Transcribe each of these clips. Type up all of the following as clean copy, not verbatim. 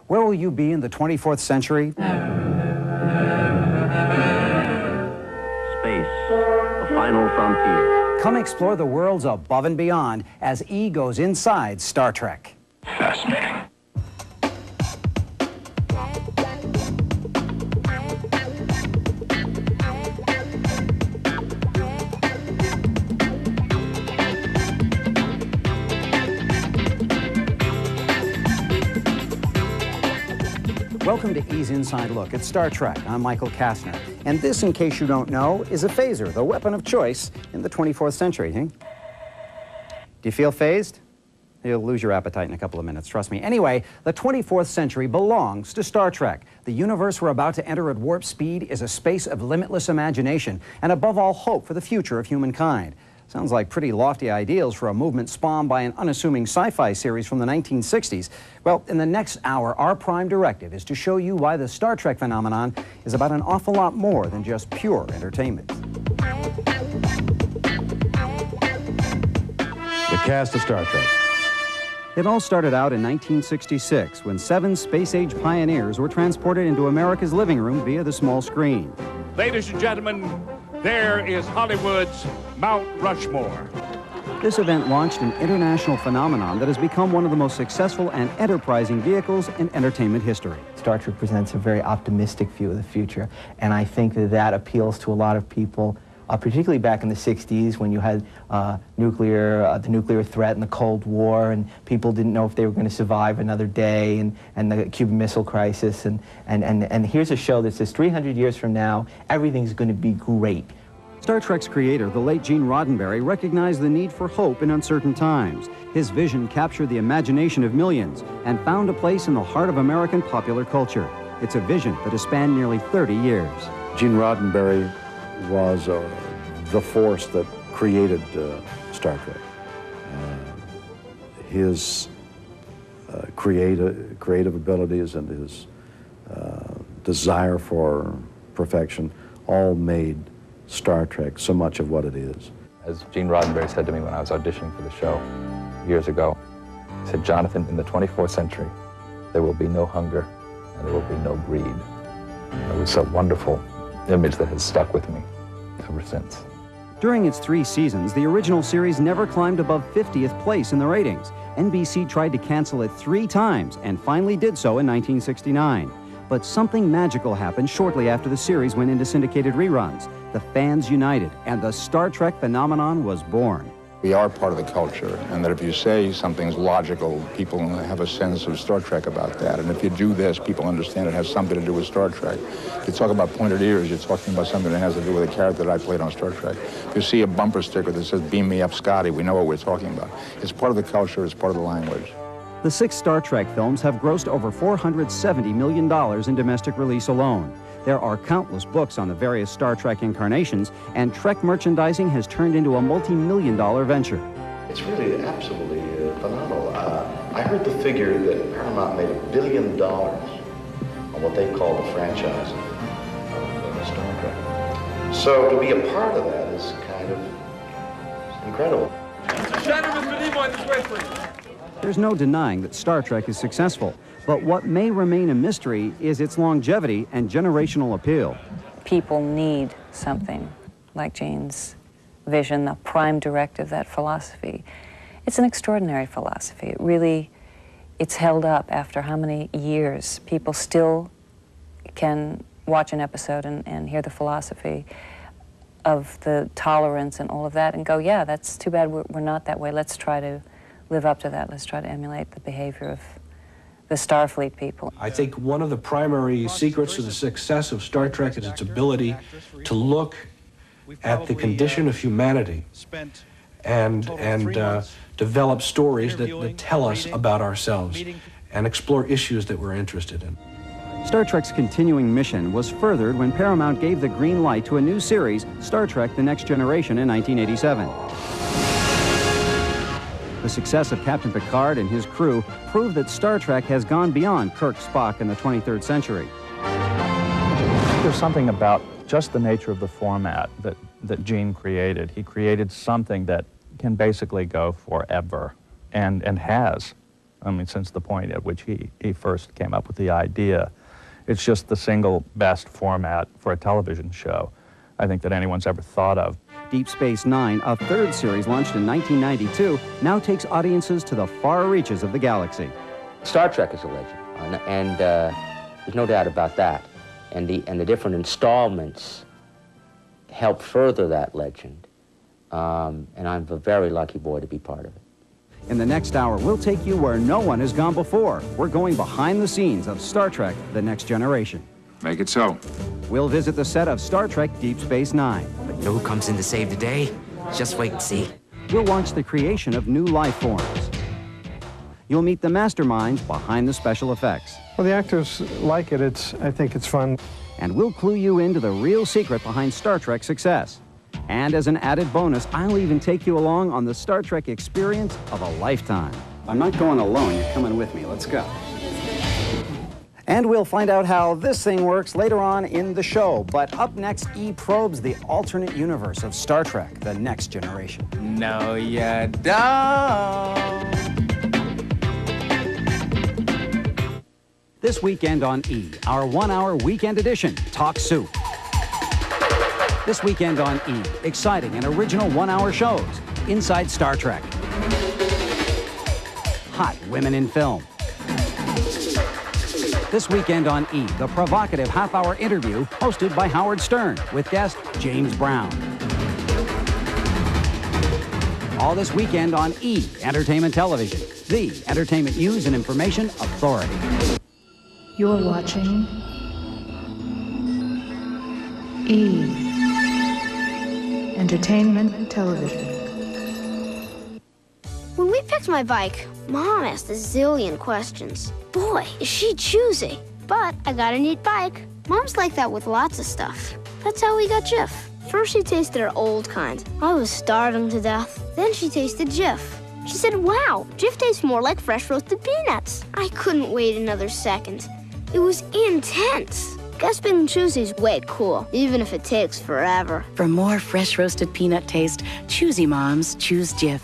Where will you be in the 24th century? Space, the final frontier. Come explore the worlds above and beyond as E goes inside Star Trek. Fascinating. Welcome to E's Inside Look at Star Trek. I'm Michael Kastner. And this, in case you don't know, is a phaser, the weapon of choice in the 24th century. Do you feel phased? You'll lose your appetite in a couple of minutes, trust me. Anyway, the 24th century belongs to Star Trek. The universe we're about to enter at warp speed is a space of limitless imagination and, above all, hope for the future of humankind. Sounds like pretty lofty ideals for a movement spawned by an unassuming sci-fi series from the 1960s. Well, in the next hour, our prime directive is to show you why the Star Trek phenomenon is about an awful lot more than just pure entertainment. The cast of Star Trek. It all started out in 1966 when 7 space-age pioneers were transported into America's living room via the small screen. Ladies and gentlemen, there is Hollywood's Mount Rushmore. This event launched an international phenomenon that has become one of the most successful and enterprising vehicles in entertainment history. Star Trek presents a very optimistic view of the future, and I think that that appeals to a lot of people, particularly back in the 60s when you had the nuclear threat and the Cold War, and people didn't know if they were going to survive another day, and the Cuban Missile Crisis, and here's a show that says 300 years from now, everything's going to be great. Star Trek's creator, the late Gene Roddenberry, recognized the need for hope in uncertain times. His vision captured the imagination of millions and found a place in the heart of American popular culture. It's a vision that has spanned nearly 30 years. Gene Roddenberry was the force that created Star Trek. His creative abilities and his desire for perfection all made Star Trek so much of what it is. As Gene Roddenberry said to me when I was auditioning for the show years ago, he said, "Jonathan, in the 24th century, there will be no hunger and there will be no greed." It was a wonderful image that has stuck with me ever since. During its 3 seasons, the original series never climbed above 50th place in the ratings. NBC tried to cancel it 3 times and finally did so in 1969. But something magical happened shortly after the series went into syndicated reruns. The fans united, and the Star Trek phenomenon was born. We are part of the culture, and that if you say something's logical, people have a sense of Star Trek about that. And if you do this, people understand it has something to do with Star Trek. If you talk about pointed ears, you're talking about something that has to do with a character that I played on Star Trek. If you see a bumper sticker that says, "Beam me up, Scotty," we know what we're talking about. It's part of the culture, it's part of the language. The 6 Star Trek films have grossed over $470 million in domestic release alone. There are countless books on the various Star Trek incarnations, and Trek merchandising has turned into a multi-million-dollar venture. It's really absolutely phenomenal. I heard the figure that Paramount made $1 billion on what they call the franchise of Star Trek. So to be a part of that is kind of incredible. There's no denying that Star Trek is successful, but what may remain a mystery is its longevity and generational appeal. People need something like Gene's vision, the prime directive, that philosophy. It's an extraordinary philosophy. It really, it's held up after how many years. People still can watch an episode and hear the philosophy of the tolerance and all of that and go, yeah, that's too bad we're not that way. Let's try to live up to that. Let's try to emulate the behavior of the Starfleet people. I think one of the primary secrets to the success of Star Trek is its ability to look at the condition of humanity and develop stories that tell us about ourselves and explore issues that we're interested in. Star Trek's continuing mission was furthered when Paramount gave the green light to a new series, Star Trek: The Next Generation, in 1987. The success of Captain Picard and his crew proved that Star Trek has gone beyond Kirk, Spock in the 23rd century. There's something about just the nature of the format that Gene created. He created something that can basically go forever and has I mean, since the point at which he first came up with the idea. It's just the single best format for a television show, I think, that anyone's ever thought of. Deep Space Nine, a third series launched in 1992, now takes audiences to the far reaches of the galaxy. Star Trek is a legend, and there's no doubt about that. And the different installments help further that legend. And I'm a very lucky boy to be part of it. In the next hour, we'll take you where no one has gone before. We're going behind the scenes of Star Trek: The Next Generation. Make it so. We'll visit the set of Star Trek Deep Space Nine. But know who comes in to save the day? Just wait and see. We'll watch the creation of new life forms. You'll meet the masterminds behind the special effects. Well, the actors like it. I think it's fun. And we'll clue you into the real secret behind Star Trek's success. And as an added bonus, I'll even take you along on the Star Trek experience of a lifetime. I'm not going alone. You're coming with me. Let's go. And we'll find out how this thing works later on in the show. But up next, E probes the alternate universe of Star Trek: The Next Generation. No, you don't. This weekend on E, our one-hour weekend edition, Talk Soup. This weekend on E, exciting and original one-hour shows, Inside Star Trek, Hot Women in Film. This weekend on E, the provocative half-hour interview hosted by Howard Stern with guest James Brown. All this weekend on E, Entertainment Television, the entertainment news and information authority. You're watching E, Entertainment Television. When we picked my bike, Mom asked a zillion questions. Boy, is she choosy. But I got a neat bike. Mom's like that with lots of stuff. That's how we got Jif. First she tasted her old kind. I was starving to death. Then she tasted Jif. She said, wow, Jif tastes more like fresh roasted peanuts. I couldn't wait another second. It was intense. Guess being choosy is way cool, even if it takes forever. For more fresh roasted peanut taste, choosy moms choose Jif.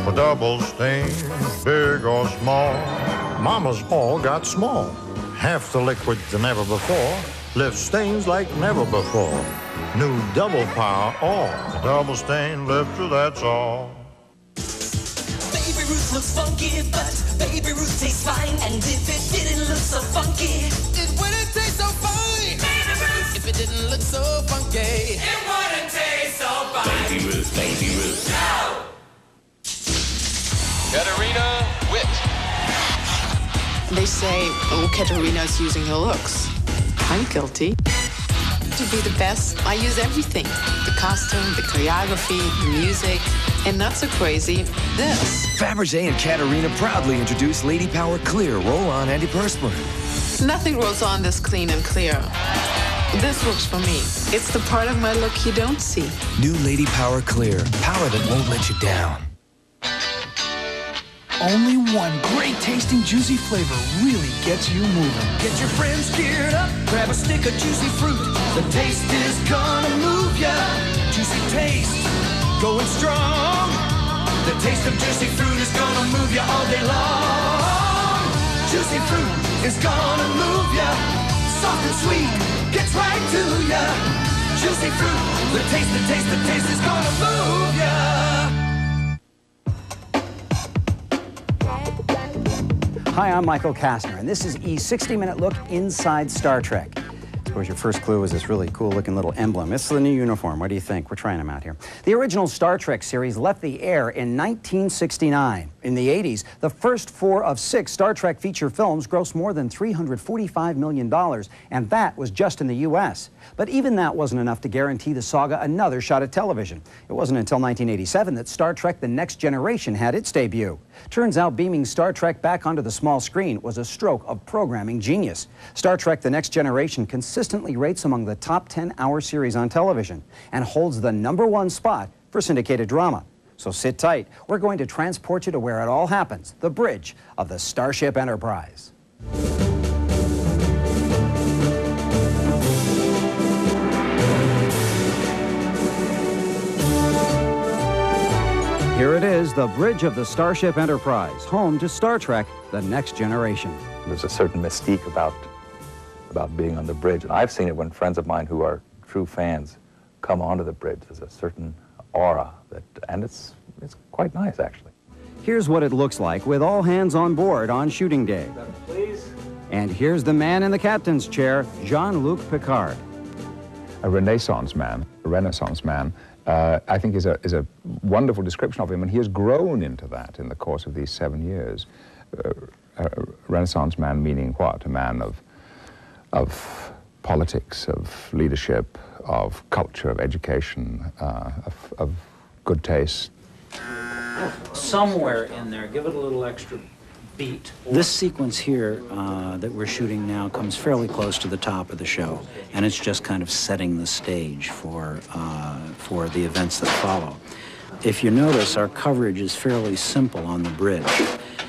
For double stains, big or small, Mama's all got small. Half the liquid than ever before, lifts stains like never before. New Double Power All. Double stain lifter, that's all. Baby Ruth looks funky, but Baby Ruth tastes fine. And if it didn't look so funky, it wouldn't taste so fine. Baby Ruth. If it didn't look so funky, it wouldn't taste so fine. Baby Ruth, Baby Ruth. No! Katarina Witt. They say, oh, Katarina's using her looks. I'm guilty. To be the best, I use everything. The costume, the choreography, the music, and not so crazy, this. Fabergé and Katarina proudly introduce Lady Power Clear Roll-On Antiperspirant. Nothing rolls on this clean and clear. This works for me. It's the part of my look you don't see. New Lady Power Clear. Power that won't let you down. Only one great tasting juicy flavor really gets you moving. Get your friends geared up, grab a stick of juicy fruit. The taste is gonna move ya. Juicy taste, going strong. The taste of juicy fruit is gonna move ya all day long. Juicy fruit is gonna move ya. Soft and sweet, gets right to ya. Juicy fruit, the taste is gonna move ya. Hi, I'm Michael Kastner, and this is E's 60-minute look inside Star Trek. I suppose your first clue is this really cool-looking little emblem. It's the new uniform. What do you think? We're trying them out here. The original Star Trek series left the air in 1969. In the 80s, the first 4 of 6 Star Trek feature films grossed more than $345 million, and that was just in the U.S. But even that wasn't enough to guarantee the saga another shot at television. It wasn't until 1987 that Star Trek: The Next Generation had its debut. Turns out beaming Star Trek back onto the small screen was a stroke of programming genius. Star Trek: The Next Generation consistently rates among the top 10-hour series on television and holds the #1 spot for syndicated drama. So sit tight. We're going to transport you to where it all happens, the bridge of the Starship Enterprise. here it is, the bridge of the Starship Enterprise, home to Star Trek: The Next Generation. There's a certain mystique about being on the bridge. And I've seen it when friends of mine who are true fans come onto the bridge. There's a certain aura and it's quite nice, actually. Here's what it looks like with all hands on board on shooting day. And here's the man in the captain's chair, Jean-Luc Picard. A Renaissance man, I think is a wonderful description of him, and he has grown into that in the course of these 7 years. A Renaissance man meaning what? A man of politics, of leadership, of culture, of education, of good taste. Somewhere in there, give it a little extra beat. This sequence here that we're shooting now comes fairly close to the top of the show, and it's just kind of setting the stage for the events that follow. If you notice, our coverage is fairly simple on the bridge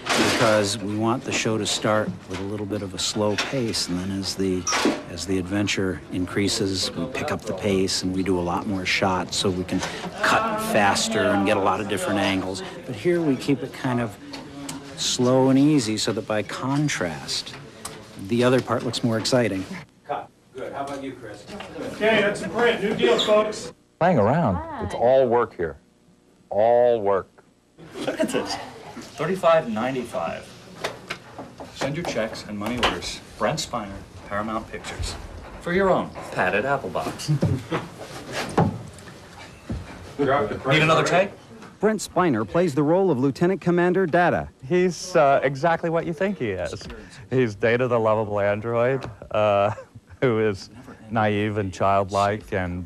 because we want the show to start with a little bit of a slow pace, and then as the adventure increases, we pick up the pace and we do a lot more shots so we can cut faster and get a lot of different angles. But here we keep it kind of slow and easy so that by contrast, the other part looks more exciting. Cut. Good. How about you, Chris? Okay, that's a print. New deal, folks. Playing around. It's all work here. All work. Look at this. $35.95. Send your checks and money orders. Brent Spiner, Paramount Pictures. For your own padded apple box. Need another take? Brent Spiner plays the role of Lieutenant Commander Data. He's exactly what you think he is. He's Data, the lovable android, who is naive and childlike and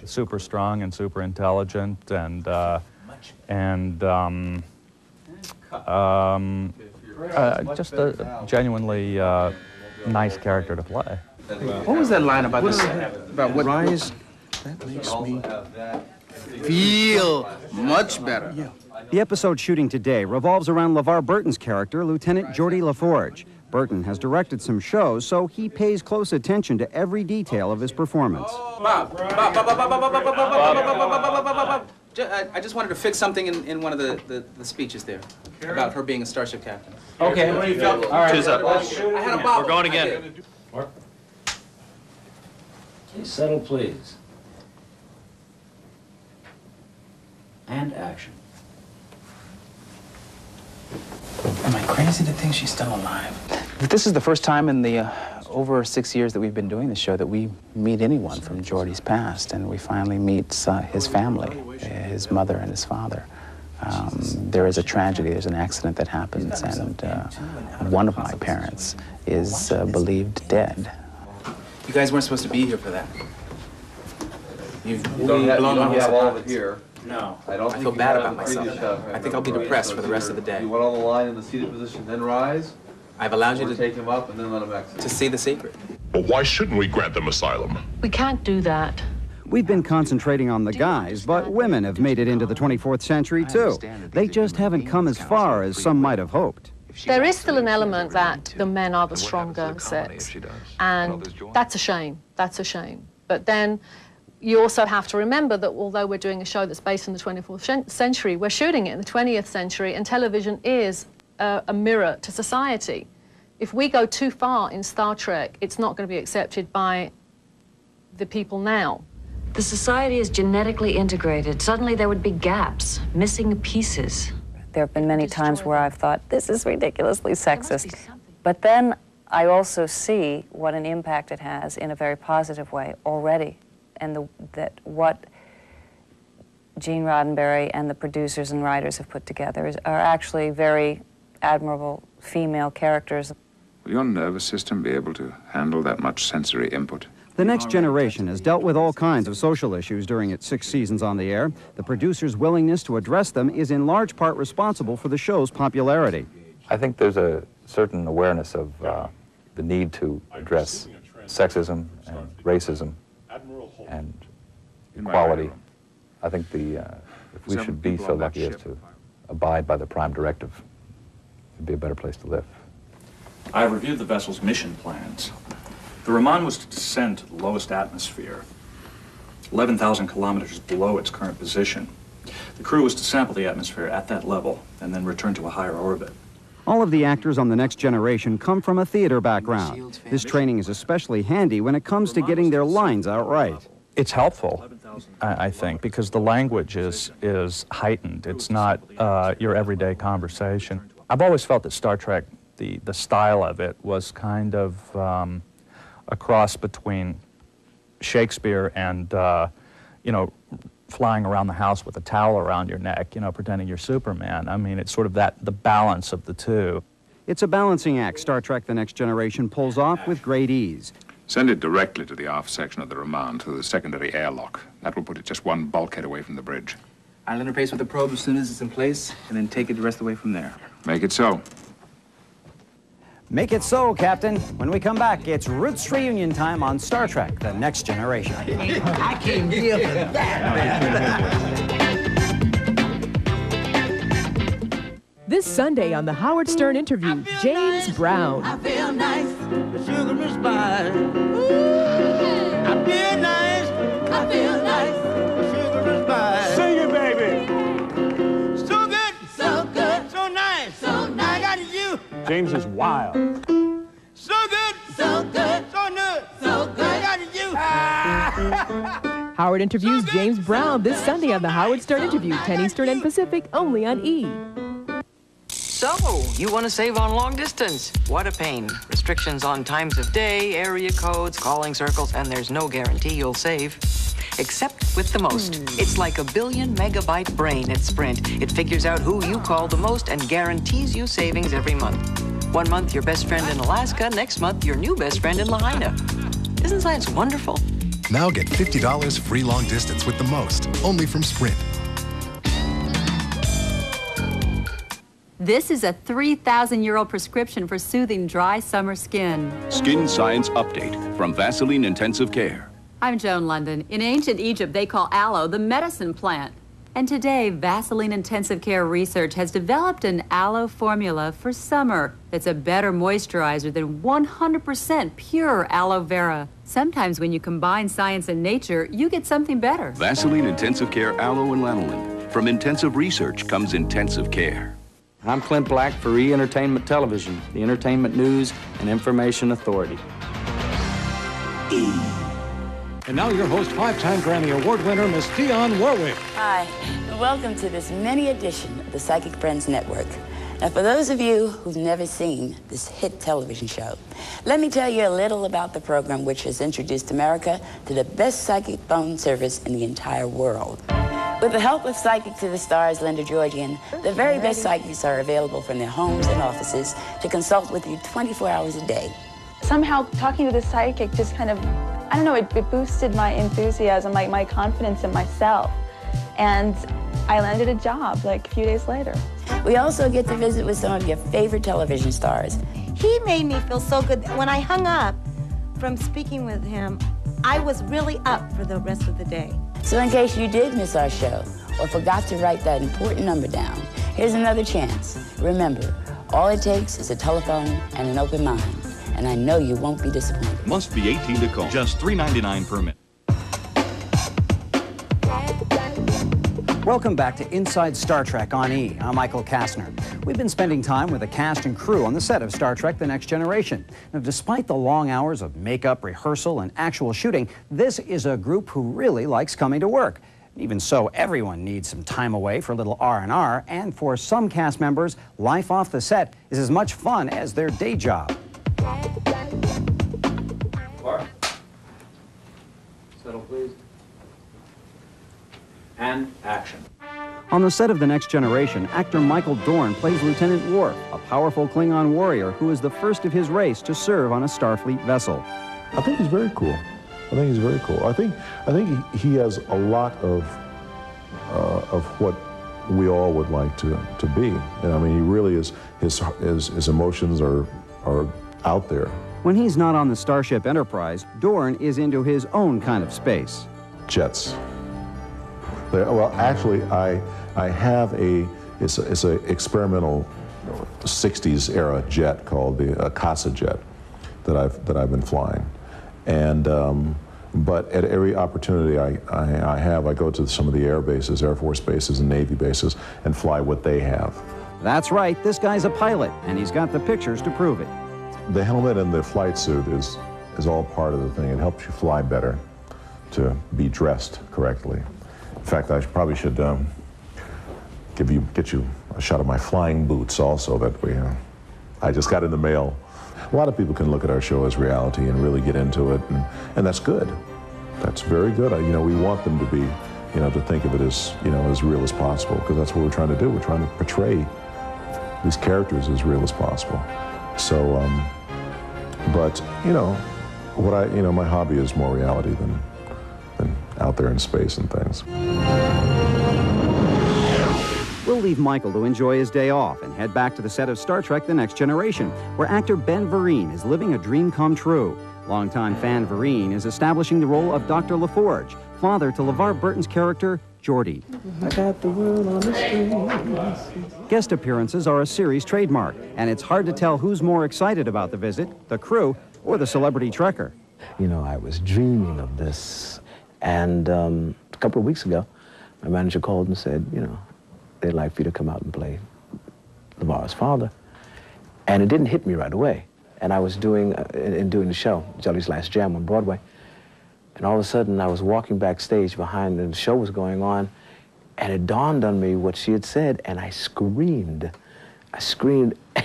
super strong and super intelligent and just a genuinely nice character to play. What was that line about this? About what? Rise. That makes me feel much better. The episode shooting today revolves around LeVar Burton's character, Lieutenant Geordi LaForge. Burton has directed some shows, so he pays close attention to every detail of his performance. I just wanted to fix something in one of the speeches there about her being a starship captain. Okay. What do you feel? All right. Choose up. Let's shoot. I had a bottle. We're going again. Okay, settle, please. And action. Am I crazy to think she's still alive? This is the first time in the over 6 years that we've been doing the show that we meet anyone from Geordi's past, and we finally meet his family, his mother and his father. There is a tragedy, there's an accident that happens, and one of my parents is believed dead. You guys weren't supposed to be here for that. You've blown my whole all of it here. No. I feel bad about myself. I think I'll be depressed for the rest of the day. You want on the line in the seated position, then rise? I've allowed you to take him up and then let him exit. To see the secret. But why shouldn't we grant them asylum? We can't do that. We've been concentrating on the guys, but women have made it into the 24th century too. They just haven't come as far as some might have hoped. There is still an element that the men are the stronger sex, and that's a shame. That's a shame. But then you also have to remember that although we're doing a show that's based in the 24th century, we're shooting it in the 20th century, and television is a mirror to society. If we go too far in Star Trek, it's not going to be accepted by the people now. The society is genetically integrated. Suddenly there would be gaps, missing pieces. There have been many times where I've thought, this is ridiculously sexist. But then I also see what an impact it has in a very positive way already. And that what Gene Roddenberry and the producers and writers have put together are actually very admirable female characters. Will your nervous system be able to handle that much sensory input? The Next Generation has dealt with all kinds of social issues during its 6 seasons on the air. The producers' willingness to address them is in large part responsible for the show's popularity. I think there's a certain awareness of the need to address sexism and racism and equality. I think if we should be so lucky as to abide by the Prime Directive, it'd be a better place to live. I reviewed the vessel's mission plans. The Raman was to descend to the lowest atmosphere, 11,000 kilometers below its current position. The crew was to sample the atmosphere at that level and then return to a higher orbit. All of the actors on The Next Generation come from a theater background. This training is especially handy when it comes to getting their lines out right. It's helpful, I think, because the language is heightened. It's not your everyday conversation. I've always felt that Star Trek, the style of it, was kind of a cross between Shakespeare and, you know, flying around the house with a towel around your neck, you know, pretending you're Superman. I mean, it's sort of the balance of the two. It's a balancing act Star Trek The Next Generation pulls off with great ease. Send it directly to the aft section of the Roman, to the secondary airlock. That will put it just one bulkhead away from the bridge. I'll interface with the probe as soon as it's in place, and then take it the rest of the way from there. Make it so. Make it so, Captain. When we come back, it's Roots reunion time on Star Trek The Next Generation. I came here for that. This Sunday on the Howard Stern interview, James Brown. I feel nice, the sugar is fine. Ooh, I feel nice, the sugar is fine. Sing it, baby. So good, so nice, so nice. I got you. James is wild. So good, so new, so good. I got you. Howard interviews James Brown this Sunday on the Howard Stern interview, 10 Eastern and Pacific, only on E! So, you want to save on long distance? What a pain. Restrictions on times of day, area codes, calling circles, and there's no guarantee you'll save. Except with the Most. It's like a 1 billion megabyte brain at Sprint. It figures out who you call the most and guarantees you savings every month. 1 month, your best friend in Alaska. Next month, your new best friend in Lahaina. Isn't science wonderful? Now get $50 free long distance with the Most, only from Sprint. This is a 3,000-year-old prescription for soothing dry summer skin. Skin Science Update from Vaseline Intensive Care. I'm Joan London. In ancient Egypt, they call aloe the medicine plant. And today, Vaseline Intensive Care Research has developed an aloe formula for summer that's a better moisturizer than 100% pure aloe vera. Sometimes when you combine science and nature, you get something better. Vaseline Intensive Care Aloe and Lanolin. From intensive research comes intensive care. I'm Clint Black for E! Entertainment Television, the entertainment news and information authority. And now your host, 5-time Grammy Award winner, Miss Dionne Warwick. Hi, and welcome to this mini edition of the Psychic Friends Network. Now, for those of you who've never seen this hit television show, let me tell you a little about the program which has introduced America to the best psychic phone service in the entire world. With the help of Psychic to the Stars, Linda Georgian, the very best psychics are available from their homes and offices to consult with you 24 hours a day. Somehow, talking to the psychic just kind of, I don't know, it boosted my enthusiasm, my confidence in myself. And I landed a job like a few days later. We also get to visit with some of your favorite television stars. He made me feel so good. When I hung up from speaking with him, I was really up for the rest of the day. So in case you did miss our show or forgot to write that important number down, here's another chance. Remember, all it takes is a telephone and an open mind. And I know you won't be disappointed. Must be 18 to call. Just $3.99 per minute. Welcome back to Inside Star Trek on E! I'm Michael Kastner. We've been spending time with the cast and crew on the set of Star Trek The Next Generation. Now, despite the long hours of makeup, rehearsal, and actual shooting, this is a group who really likes coming to work. Even so, everyone needs some time away for a little R&R, and for some cast members, life off the set is as much fun as their day job. Clark. Settle, please. And action. On the set of The Next Generation, actor Michael Dorn plays Lieutenant Worf, a powerful Klingon warrior who is the first of his race to serve on a Starfleet vessel. I think he's very cool. I think he has a lot of what we all would like to be. And I mean, he really is. His emotions are out there. When he's not on the Starship Enterprise, Dorn is into his own kind of space. Jets. Well, actually, I have it's an experimental 60s era jet called the Casa jet that I've been flying, and But at every opportunity I have, I go to some of the air bases, Air Force bases and Navy bases, and fly what they have. That's right, this guy's a pilot, and he's got the pictures to prove it. The helmet and the flight suit is all part of the thing. It helps you fly better, to be dressed correctly. In fact, I probably should get you a shot of my flying boots also. That way, I just got in the mail. A lot of people can look at our show as reality and really get into it, and that's good. That's very good. We want them to be, to think of it as, as real as possible, because that's what we're trying to do. We're trying to portray these characters as real as possible. So, but my hobby is more reality than out there in space and things. We'll leave Michael to enjoy his day off and head back to the set of Star Trek: The Next Generation, where actor Ben Vereen is living a dream come true. Longtime fan Vereen is establishing the role of Dr. LaForge, father to LeVar Burton's character, Geordi. I got the world on the strings. Guest appearances are a series trademark, and it's hard to tell who's more excited about the visit, the crew or the celebrity trekker. I was dreaming of this, and a couple of weeks ago, my manager called and said, they'd like for you to come out and play LeVar's father. And it didn't hit me right away. And I was doing the show, Jelly's Last Jam on Broadway. And all of a sudden, I was walking backstage behind, and the show was going on, and it dawned on me what she had said, and I screamed.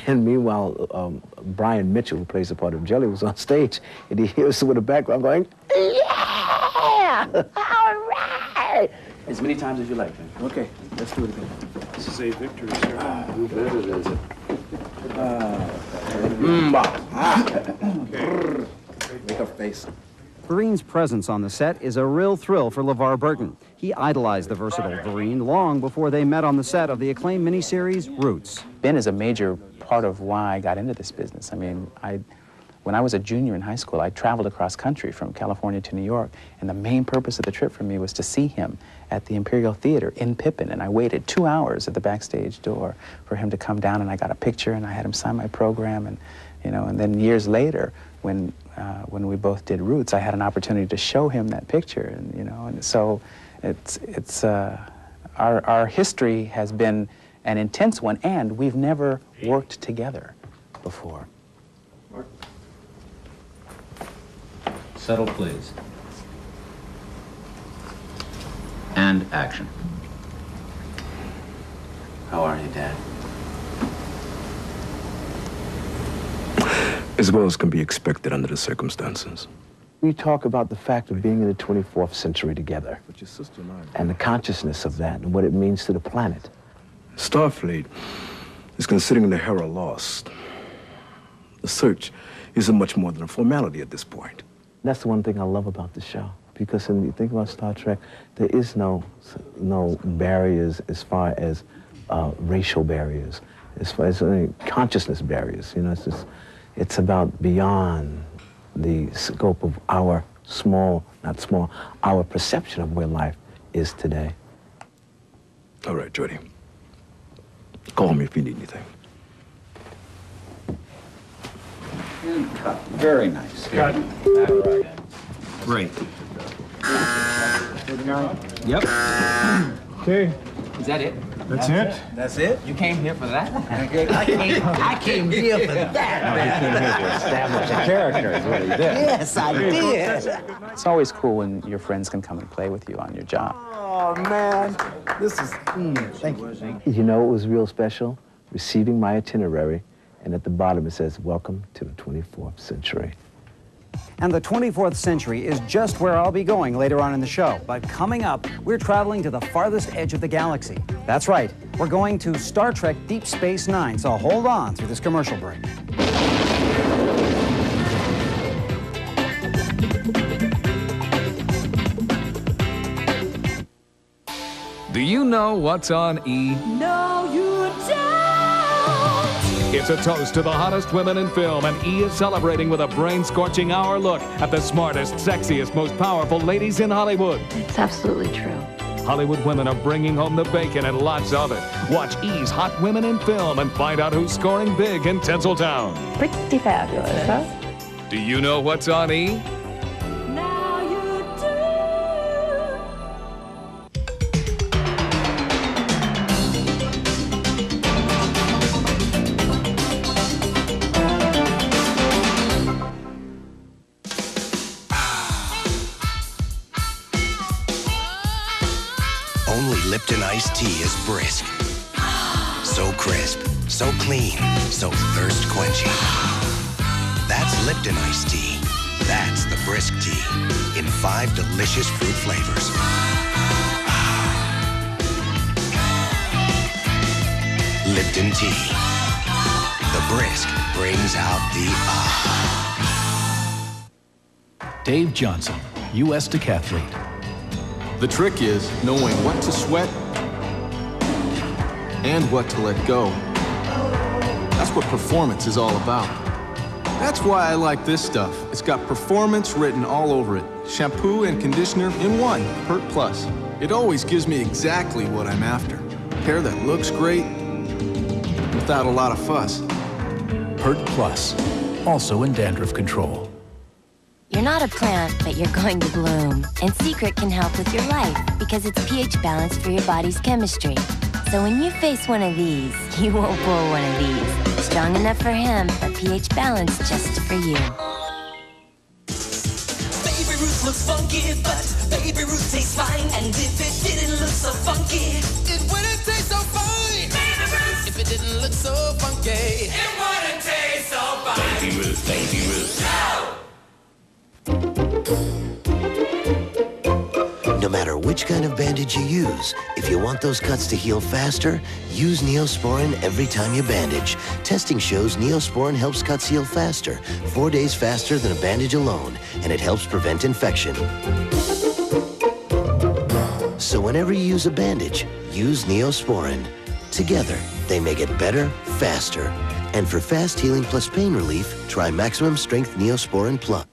And meanwhile, Brian Mitchell, who plays the part of Jelly, was on stage, and he hears with the background going, yeah! All right! As many times as you like, man. Okay, let's do it again. This is a victory, sir. You bet it is. Okay. Make a face. Vereen's presence on the set is a real thrill for LeVar Burton. He idolized the versatile Vereen long before they met on the set of the acclaimed miniseries Roots. Ben is a major part of why I got into this business. I mean, when I was a junior in high school, I traveled across country from California to New York, and the main purpose of the trip for me was to see him at the Imperial Theater in Pippin, and I waited 2 hours at the backstage door for him to come down, and I got a picture, and I had him sign my program, and and then years later, when we both did Roots, I had an opportunity to show him that picture, and so it's our history has been an intense one, and we've never worked together before. Settle, please. And action. How are you, Dad? As well as can be expected under the circumstances. We talk about the fact of being in the 24th century together, and the consciousness of that, and what it means to the planet. Starfleet is considering the Hera lost. The search isn't much more than a formality at this point. That's the one thing I love about the show, because when you think about Star Trek, there is no barriers as far as racial barriers, as far as consciousness barriers. It's about beyond the scope of our our perception of where life is today. All right, Geordi. Call me if you need anything. And cut. Very nice. Cut. All right. Great. Yep. Okay. Is that it? That's it? That's it? You came here for that? I came here for that, man. You came here to establish a character, is what he did. Yes, I did. It's always cool when your friends can come and play with you on your job. Oh, man. This is... thank you. You know what was real special? Receiving my itinerary, and at the bottom it says, "Welcome to the 24th century." And the 24th century is just where I'll be going later on in the show. But coming up, we're traveling to the farthest edge of the galaxy. That's right, we're going to Star Trek Deep Space Nine, so hold on through this commercial break. Do you know what's on E? No, you don't. It's a toast to the hottest women in film, and E is celebrating with a brain-scorching hour look at the smartest, sexiest, most powerful ladies in Hollywood. It's absolutely true. Hollywood women are bringing home the bacon and lots of it. Watch E's Hot Women in Film and find out who's scoring big in Tinseltown. Pretty fabulous, huh? Do you know what's on E? Now you Lipton iced tea is brisk. So crisp, so clean, so thirst quenching. That's Lipton iced tea. That's the brisk tea in 5 delicious fruit flavors. Lipton tea. The brisk brings out the Dave Johnson, U.S. decathlete. The trick is knowing what to sweat and what to let go. That's what performance is all about. That's why I like this stuff. It's got performance written all over it. Shampoo and conditioner in one, Pert Plus. It always gives me exactly what I'm after. Hair that looks great without a lot of fuss. Pert Plus, also in dandruff control. You're not a plant, but you're going to bloom. And Secret can help with your life because it's pH balanced for your body's chemistry. So when you face one of these, you won't pull one of these. Strong enough for him, but pH balanced just for you. Baby Ruth looks funky, but Baby Ruth tastes fine. And if it didn't look so funky, it wouldn't taste so fine. Baby Ruth. If it didn't look so funky, it wouldn't taste so fine. Baby Ruth, Baby Ruth. No! No matter which kind of bandage you use, if you want those cuts to heal faster, use Neosporin every time you bandage. Testing shows Neosporin helps cuts heal faster, 4 days faster than a bandage alone, and it helps prevent infection. So whenever you use a bandage, use Neosporin. Together, they make it better, faster. And for fast healing plus pain relief, try Maximum Strength Neosporin Plus.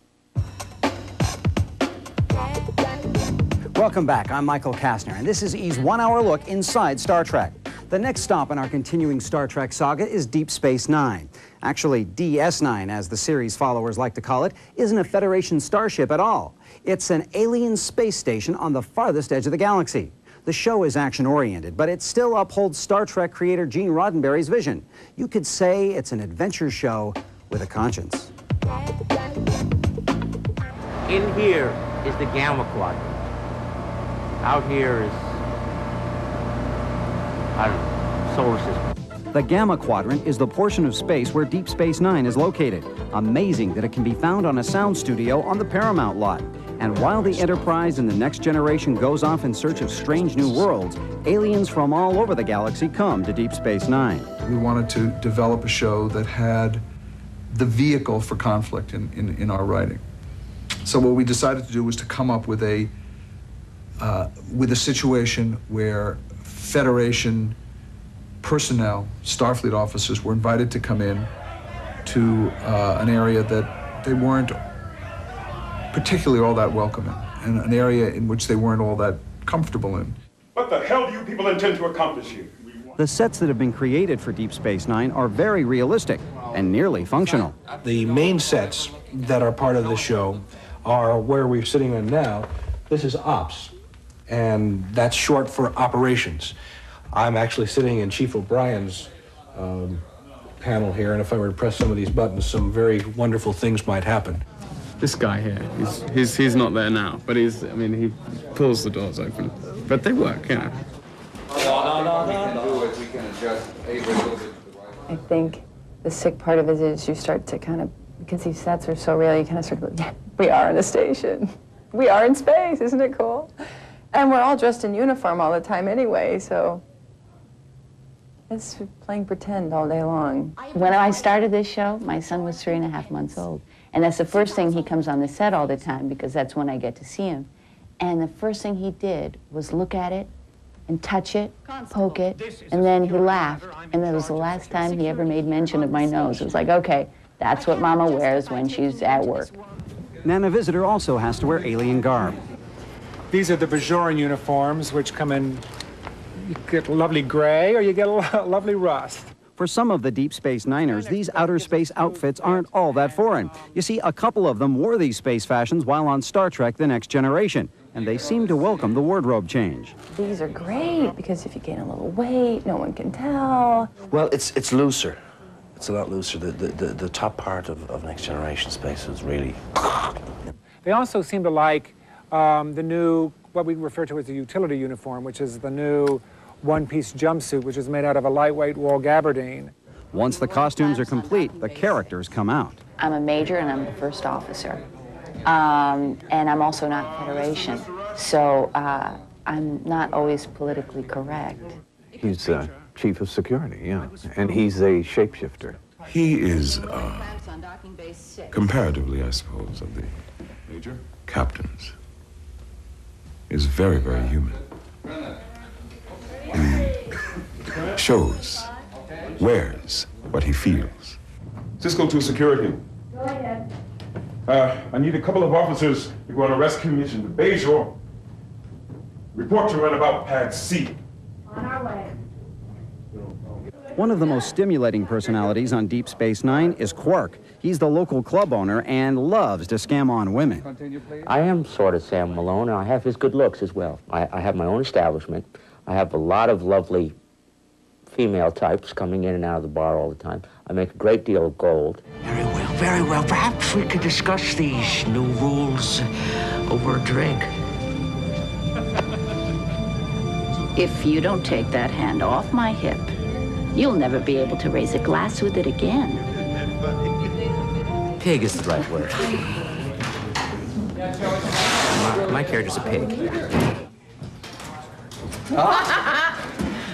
Welcome back. I'm Michael Kastner, and this is E's 1-hour look inside Star Trek. The next stop in our continuing Star Trek saga is Deep Space Nine. Actually, DS9, as the series followers like to call it, isn't a Federation starship at all. It's an alien space station on the farthest edge of the galaxy. The show is action-oriented, but it still upholds Star Trek creator Gene Roddenberry's vision. You could say it's an adventure show with a conscience. In here is the Gamma Quadrant. Out here is, I don't know, solar system. The Gamma Quadrant is the portion of space where Deep Space Nine is located. Amazing that it can be found on a sound studio on the Paramount lot. And while the Enterprise and the Next Generation goes off in search of strange new worlds, aliens from all over the galaxy come to Deep Space Nine. We wanted to develop a show that had the vehicle for conflict in our writing. So what we decided to do was to come up with a situation where Federation personnel, Starfleet officers, were invited to come in to an area that they weren't particularly all that welcome in, and an area in which they weren't all that comfortable in. What the hell do you people intend to accomplish here? The sets that have been created for Deep Space Nine are very realistic and nearly functional. The main sets that are part of the show are where we're sitting in now. This is Ops, and that's short for operations. I'm actually sitting in Chief O'Brien's panel here, and if I were to press some of these buttons, some very wonderful things might happen. This guy here, he's not there now, but he pulls the doors open. But they work, you know. I think the sick part of it is you start to kind of, because these sets are so real, you kind of start to go, yeah, we are in a station. We are in space, isn't it cool? And we're all dressed in uniform all the time anyway, so it's playing pretend all day long. When I started this show, my son was 3.5 months old. And that's the first thing, he comes on the set all the time because that's when I get to see him. And the first thing he did was look at it and touch it, poke it, and then he laughed. And that was the last time he ever made mention of my nose. It was like, okay, that's what Mama wears when she's at work. Nana Visitor also has to wear alien garb. These are the Bajoran uniforms, which come in, you get lovely gray or you get a lovely rust. For some of the Deep Space Niners, these outer space outfits aren't all that foreign. You see, a couple of them wore these space fashions while on Star Trek: The Next Generation, and they seem to welcome the wardrobe change. These are great because if you gain a little weight, no one can tell. Well, it's looser. It's a lot looser. The top part of Next Generation space is really... They also seem to like the new, what we refer to as the utility uniform, which is the new one-piece jumpsuit, which is made out of a lightweight wool gabardine. Once the costumes are complete, the characters come out. I'm a major and I'm the first officer. And I'm also not Federation. So I'm not always politically correct. He's chief of security, yeah. And he's a shapeshifter. He is, comparatively, I suppose, of the captains, is very, very human. He shows, wears what he feels. Cisco to security. Go ahead. I need a couple of officers to go on a rescue mission to Bayshore. Report to runabout pad C. On our way. One of the most stimulating personalities on Deep Space Nine is Quark. He's the local club owner and loves to scam on women. I am sort of Sam Malone, and I have his good looks as well. I have my own establishment. I have a lot of lovely female types coming in and out of the bar all the time. I make a great deal of gold. Very well. Perhaps we could discuss these new rules over a drink. If you don't take that hand off my hip, you'll never be able to raise a glass with it again. Pig is the right word. My character's a pig.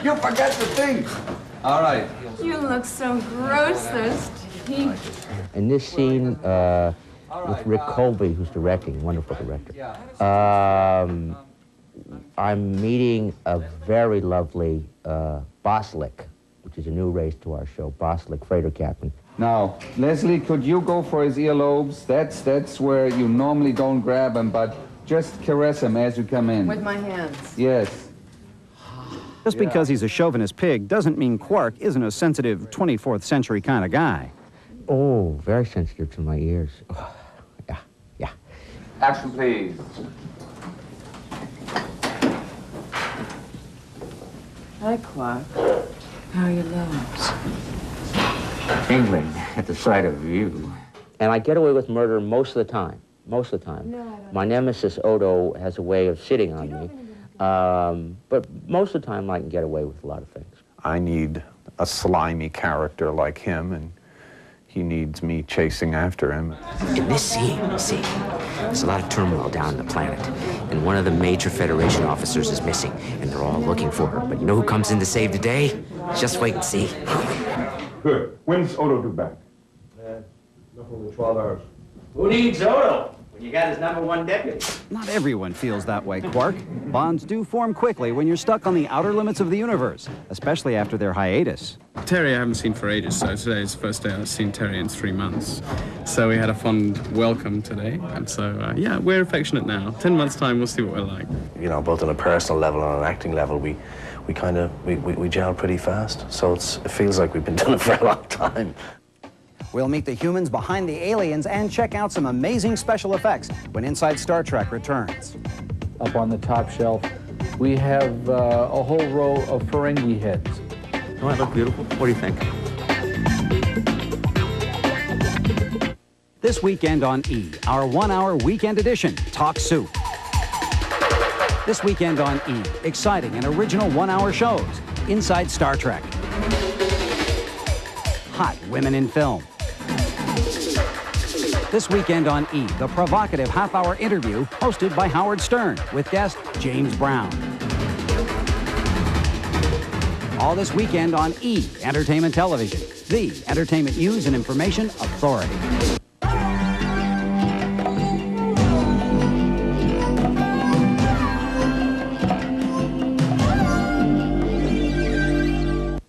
You forgot the thing. All right. You look so gross, those teeth. In this scene with Rick Colby, who's directing, wonderful director, I'm meeting a very lovely Boslick, which is a new race to our show, Boslick freighter captain. Now, Leslie, could you go for his earlobes? That's where you normally don't grab him, but just caress him as you come in. With my hands. Yes. Just because he's a chauvinist pig doesn't mean Quark isn't a sensitive 24th century kind of guy. Oh, very sensitive to my ears. Oh, yeah. Action, please. Hi, Quark. How are your lungs? Tingling at the sight of you. And I get away with murder most of the time. Most of the time. No, I don't. My nemesis, Odo, has a way of sitting on me. But most of the time, I can get away with a lot of things. I need a slimy character like him, and he needs me chasing after him. In this scene, there's a lot of turmoil down on the planet, and one of the major Federation officers is missing, and they're all looking for her. But you know who comes in to save the day? Just wait and see. Good. When's Odo due back? Roughly 12 hours. Who needs Odo when you got his #1 deputy? Not everyone feels that way, Quark. Bonds do form quickly when you're stuck on the outer limits of the universe, especially after their hiatus. Terry I haven't seen for ages, so today is the first day I've seen Terry in 3 months. So we had a fond welcome today, and so, yeah, we're affectionate now. 10 months' time, we'll see what we're like. You know, both on a personal level and on an acting level, we gel pretty fast. So it feels like we've been doing it for a long time. We'll meet the humans behind the aliens and check out some amazing special effects when Inside Star Trek returns. Up on the top shelf, we have a whole row of Ferengi heads. Don't I look beautiful? What do you think? This weekend on E, our 1-hour weekend edition, Talk Soup. This weekend on E, exciting and original 1-hour shows, Inside Star Trek. Hot women in film. This weekend on E, the provocative half-hour interview hosted by Howard Stern with guest James Brown. All this weekend on E! Entertainment Television, the entertainment news and information authority.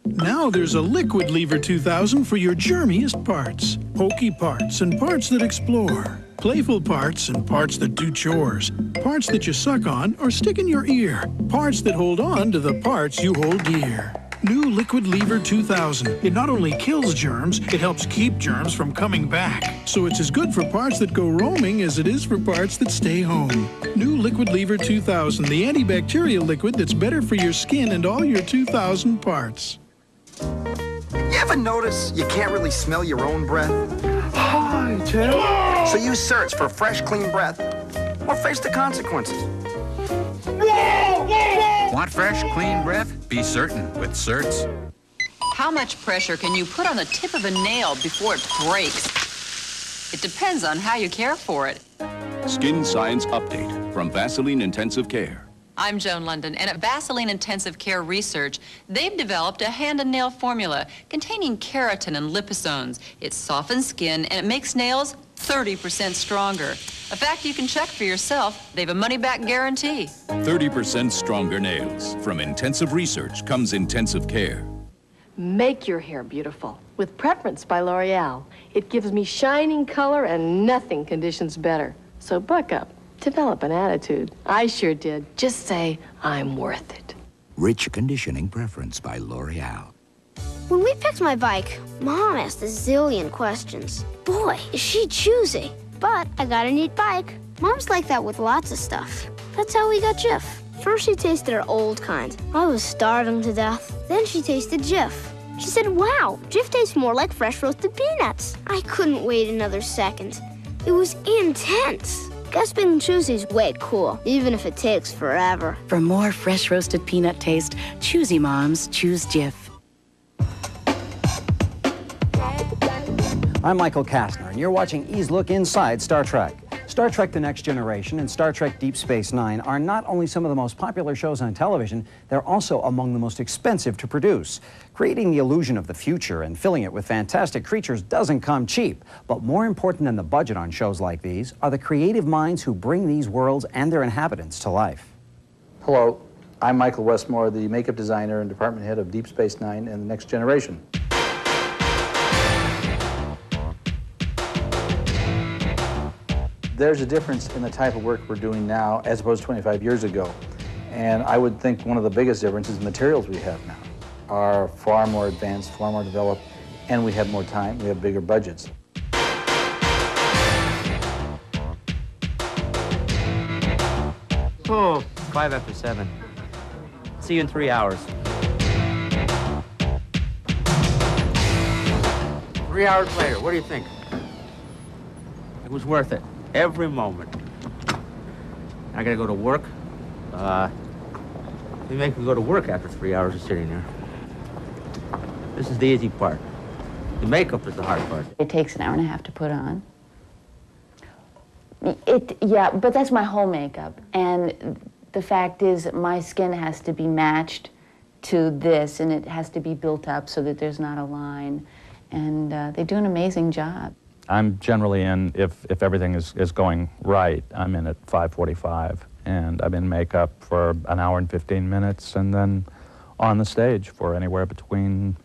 Now there's a Liquid Lever 2000 for your germiest parts. Pokey parts and parts that explore. Playful parts and parts that do chores. Parts that you suck on or stick in your ear. Parts that hold on to the parts you hold dear. New Liquid Lever 2000. It not only kills germs, it helps keep germs from coming back. So it's as good for parts that go roaming as it is for parts that stay home. New Liquid Lever 2000, the antibacterial liquid that's better for your skin and all your 2000 parts. You ever notice you can't really smell your own breath? Hi, Tim. So you search for fresh, clean breath or face the consequences. Want fresh, clean breath? Be certain with Certs. How much pressure can you put on the tip of a nail before it breaks? It depends on how you care for it. Skin Science Update from Vaseline Intensive Care. I'm Joan London, and at Vaseline Intensive Care Research, they've developed a hand and nail formula containing keratin and liposomes. It softens skin and it makes nails 30% stronger. A fact you can check for yourself. They have a money-back guarantee. 30% stronger nails. From Intensive Research comes Intensive Care. Make your hair beautiful with Preference by L'Oreal. It gives me shining color and nothing conditions better. So buck up, develop an attitude. I sure did. Just say, I'm worth it. Rich Conditioning Preference by L'Oreal. When we picked my bike, Mom asked a zillion questions. Boy, is she choosy. But I got a neat bike. Mom's like that with lots of stuff. That's how we got Jif. First she tasted her old kind. I was starving to death. Then she tasted Jif. She said, wow, Jif tastes more like fresh roasted peanuts. I couldn't wait another second. It was intense. Guess being choosy is way cool, even if it takes forever. For more fresh roasted peanut taste, choosy moms choose Jif. I'm Michael Kastner, and you're watching E's Look Inside Star Trek. Star Trek The Next Generation and Star Trek Deep Space Nine are not only some of the most popular shows on television, they're also among the most expensive to produce. Creating the illusion of the future and filling it with fantastic creatures doesn't come cheap. But more important than the budget on shows like these are the creative minds who bring these worlds and their inhabitants to life. Hello, I'm Michael Westmore, the makeup designer and department head of Deep Space Nine and The Next Generation. There's a difference in the type of work we're doing now as opposed to 25 years ago. And I would think one of the biggest differences is the materials we have now are far more advanced, far more developed, and we have more time, we have bigger budgets. Oh, 5 after 7. See you in 3 hours. 3 hours later, what do you think? It was worth it. Every moment. I gotta go to work. They make me go to work after 3 hours of sitting there. This is the easy part. The makeup is the hard part. It takes an hour and a half to put on. Yeah, but that's my whole makeup. And the fact is my skin has to be matched to this, and it has to be built up so that there's not a line. And they do an amazing job. I'm generally in, if everything is going right, I'm in at 5:45, and I'm in makeup for an hour and 15 minutes, and then on the stage for anywhere between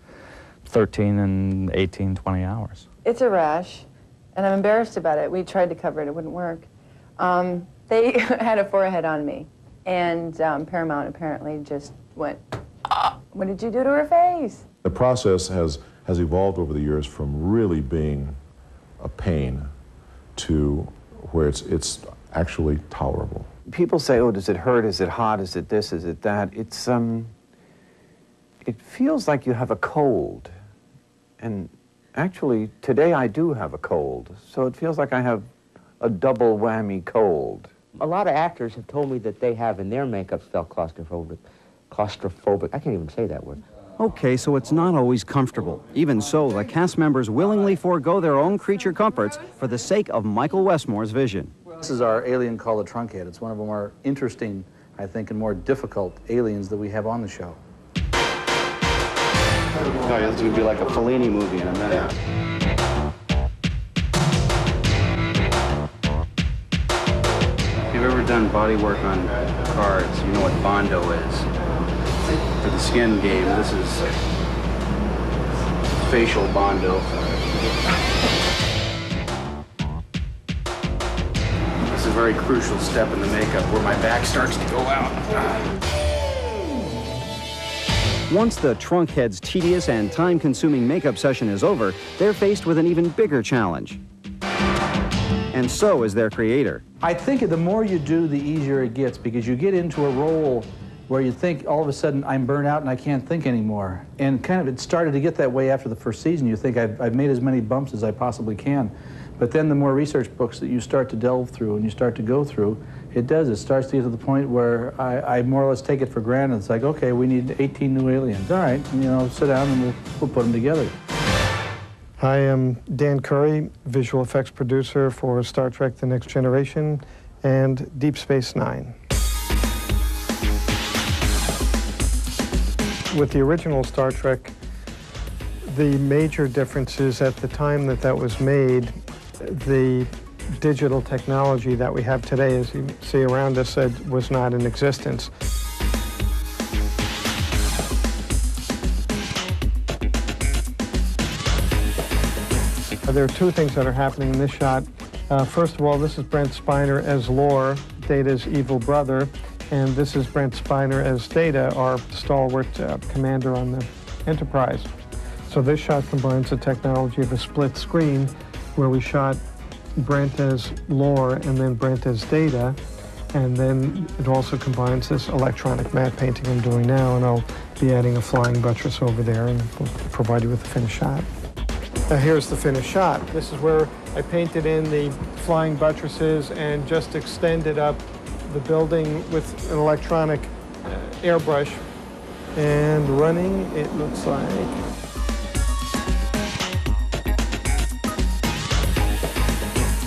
13 and 18, 20 hours. It's a rash, and I'm embarrassed about it. We tried to cover it, it wouldn't work. They had a forehead on me, and Paramount apparently just went, what did you do to her face? The process has evolved over the years from really being a pain to where it's actually tolerable. People say, oh, does it hurt? Is it hot? Is it this? Is it that? It's, it feels like you have a cold. And actually, today I do have a cold. So it feels like I have a double whammy cold. A lot of actors have told me that they have in their makeup felt claustrophobic. I can't even say that word. Okay, so it's not always comfortable. Even so, the cast members willingly forego their own creature comforts for the sake of Michael Westmore's vision. This is our alien called the Trunkhead. It's one of the more interesting, I think, and more difficult aliens that we have on the show. Oh, yeah, this would be like a Fellini movie in a minute. If you've ever done body work on cars, you know what Bondo is. For the skin game, this is facial Bondo. This is a very crucial step in the makeup where my back starts to go out. Once the Trunkhead's tedious and time-consuming makeup session is over, they're faced with an even bigger challenge. And so is their creator. I think the more you do, the easier it gets, because you get into a role where you think all of a sudden I'm burnt out and I can't think anymore. And kind of it started to get that way after the first season. You think I've made as many bumps as I possibly can. But then the more research books that you start to delve through and you start to go through, it starts to get to the point where I more or less take it for granted. It's like, okay, we need 18 new aliens. All right, you know, sit down and we'll put them together. Hi, I'm Dan Curry, visual effects producer for Star Trek The Next Generation and Deep Space Nine. With the original Star Trek, the major differences at the time that was made, the digital technology that we have today, as you see around us, was not in existence. There are two things that are happening in this shot. First of all, this is Brent Spiner as Lore, Data's evil brother, and this is Brent Spiner as Data, our stalwart commander on the Enterprise. So this shot combines the technology of a split screen where we shot Brent as Lore and then Brent as Data, and then it also combines this electronic matte painting I'm doing now, and I'll be adding a flying buttress over there and we'll provide you with the finished shot. Here's the finished shot. This is where I painted in the flying buttresses and just extended up the building with an electronic airbrush. And running, it looks like.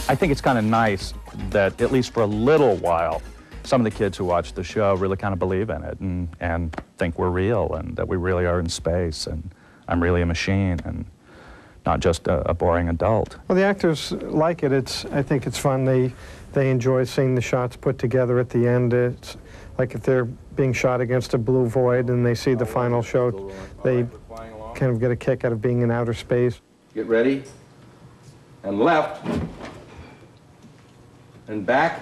I think it's kind of nice that, at least for a little while, some of the kids who watch the show really kind of believe in it and think we're real and that we really are in space and I'm really a machine and not just a boring adult. Well, the actors like it. I think it's fun. They enjoy seeing the shots put together at the end. It's like if they're being shot against a blue void and they see the final shot, they kind of get a kick out of being in outer space. Get ready. And left. And back.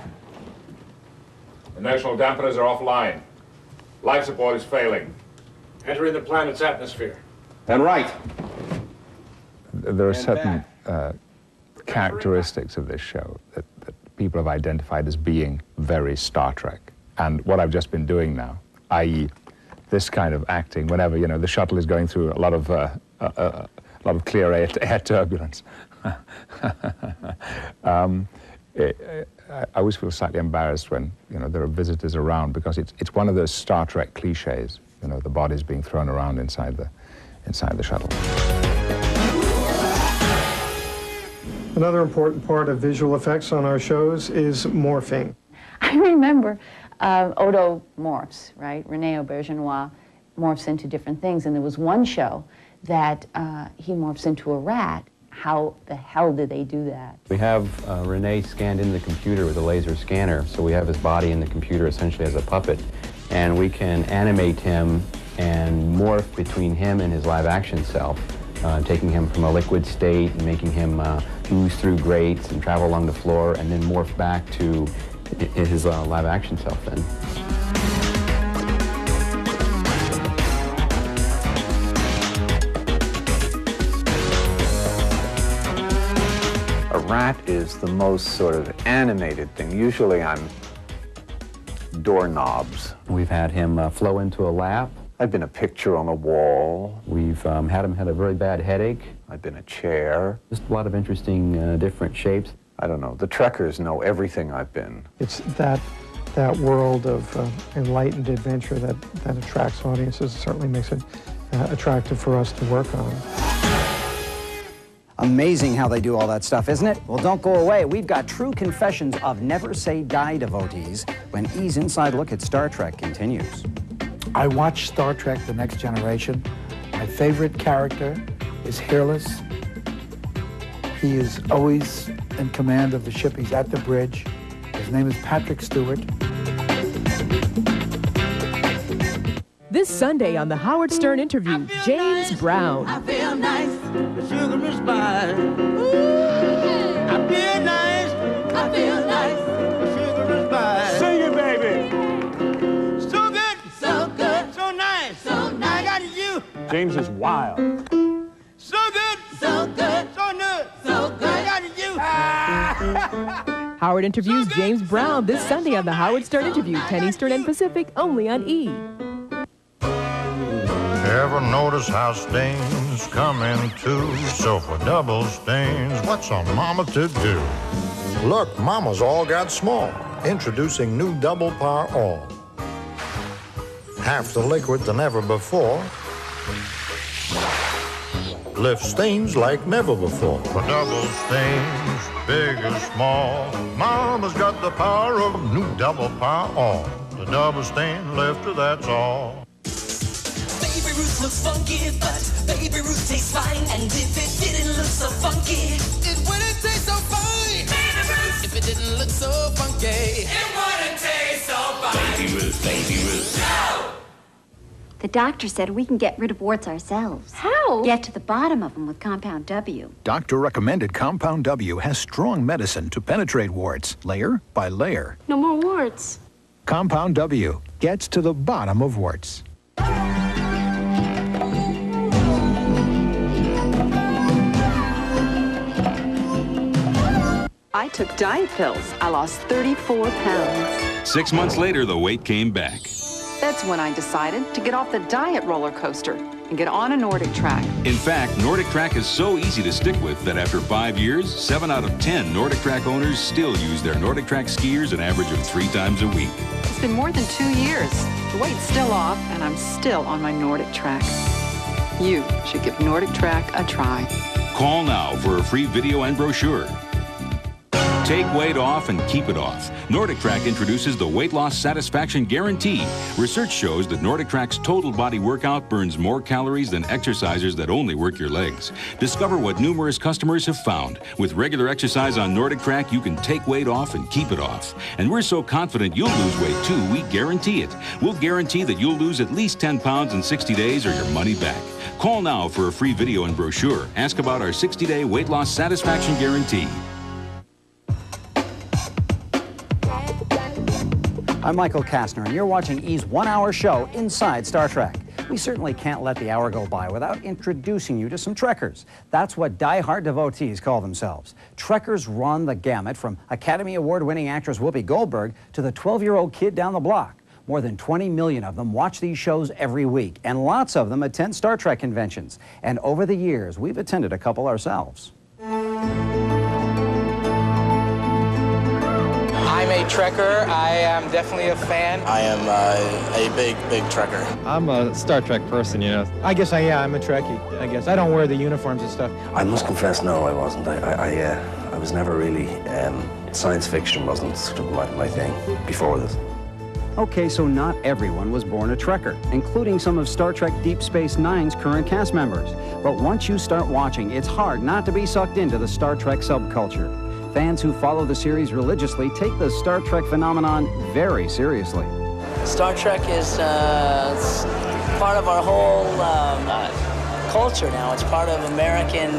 Inertial dampeners are offline. Life support is failing. Entering the planet's atmosphere. And right. There are certain characteristics of this show that people have identified as being very Star Trek. And what I've just been doing now, i.e. this kind of acting, whenever, you know, the shuttle is going through a lot of clear air turbulence. I always feel slightly embarrassed when, you know, there are visitors around, because it's one of those Star Trek cliches, you know, the bodies being thrown around inside the shuttle. Another important part of visual effects on our shows is morphing. I remember Odo morphs, right? Rene Aubergenois morphs into different things, and there was one show that he morphs into a rat. How the hell did they do that? We have Rene scanned into the computer with a laser scanner, so we have his body in the computer essentially as a puppet, and we can animate him and morph between him and his live-action self, taking him from a liquid state and making him ooze through grates and travel along the floor, and then morph back to his live-action self then. A rat is the most sort of animated thing. Usually I'm doorknobs. We've had him flow into a lap. I've been a picture on a wall. We've had him had a very bad headache. I've been a chair. Just a lot of interesting different shapes. I don't know. The Trekkers know everything I've been. It's that world of enlightened adventure that attracts audiences. It certainly makes it attractive for us to work on. Amazing how they do all that stuff, isn't it? Well, don't go away. We've got true confessions of Never Say Die devotees when E's Inside Look at Star Trek continues. I watch Star Trek The Next Generation. My favorite character is Hairless. He is always in command of the ship. He's at the bridge. His name is Patrick Stewart. This Sunday on The Howard Stern Interview, James Brown. I feel nice, the sugar is fine. Ooh, I feel nice, the sugar is fine. Sing it, baby. So good, so nice, I got you. James is wild. So good, so good, I got you. Howard interviews James Brown this Sunday on The Howard Stern Interview, 10 Eastern and Pacific, only on E! Ever notice how stains stains coming too. So for double stains, what's on Mama to do? Look, Mama's all got small. Introducing new Double Power All. Half the liquid than ever before. Lift stains like never before. For double stains, big or small, Mama's got the power of new Double Power All. The double stain lifter, that's all. Baby Ruth looks funky, but Baby Ruth tastes fine. And if it didn't look so funky, it wouldn't taste so fine. Baby Ruth, if it didn't look so funky, it wouldn't taste so fine. Baby Ruth, Baby Ruth. No! The doctor said we can get rid of warts ourselves. How? Get to the bottom of them with Compound W. Doctor recommended Compound W has strong medicine to penetrate warts, layer by layer. No more warts. Compound W gets to the bottom of warts. I took diet pills. I lost 34 pounds. 6 months later, the weight came back. That's when I decided to get off the diet roller coaster and get on a Nordic Track. In fact, Nordic Track is so easy to stick with that after 5 years, 7 out of 10 Nordic Track owners still use their Nordic Track skiers an average of 3 times a week. It's been more than 2 years. The weight's still off, and I'm still on my Nordic Track. You should give Nordic Track a try. Call now for a free video and brochure. Take weight off and keep it off. Nordic Track introduces the Weight Loss Satisfaction Guarantee. Research shows that Nordic Track's total body workout burns more calories than exercisers that only work your legs. Discover what numerous customers have found. With regular exercise on Nordic Track, you can take weight off and keep it off. And we're so confident you'll lose weight too, we guarantee it. We'll guarantee that you'll lose at least 10 pounds in 60 days or your money back. Call now for a free video and brochure. Ask about our 60-day weight loss satisfaction guarantee. I'm Michael Kastner, and you're watching E's one-hour show Inside Star Trek. We certainly can't let the hour go by without introducing you to some Trekkers. That's what die-hard devotees call themselves. Trekkers run the gamut from Academy Award-winning actress Whoopi Goldberg to the 12-year-old kid down the block. More than 20 million of them watch these shows every week, and lots of them attend Star Trek conventions. And over the years, we've attended a couple ourselves. I'm a Trekker. I am definitely a fan. I am a big Trekker. I'm a Star Trek person, you know. I guess I'm a Trekkie, I guess. I don't wear the uniforms and stuff. I must confess, no, I wasn't. I was never really, science fiction wasn't sort of my thing before this. Okay, so not everyone was born a Trekker, including some of Star Trek Deep Space Nine's current cast members. But once you start watching, it's hard not to be sucked into the Star Trek subculture. Fans who follow the series religiously take the Star Trek phenomenon very seriously. Star Trek is it's part of our whole culture now. It's part of American,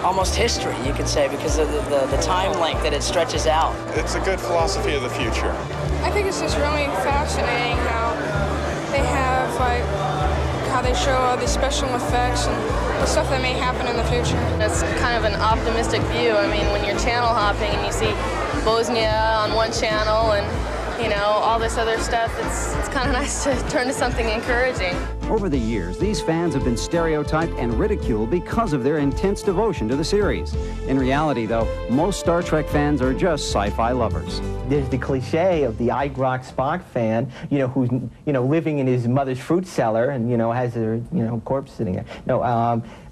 almost history, you could say, because of the time length that it stretches out. It's a good philosophy of the future. I think it's just really fascinating how they have, how they show all these special effects and the stuff that may happen in the future. It's kind of an optimistic view. I mean, when you're channel hopping and you see Bosnia on one channel and, you know, all this other stuff, it's kind of nice to turn to something encouraging. Over the years, these fans have been stereotyped and ridiculed because of their intense devotion to the series. In reality, though, most Star Trek fans are just sci-fi lovers. There's the cliche of the Ike Rock Spock fan, you know, who's, you know, living in his mother's fruit cellar and, you know, has a, you know, corpse sitting there. No,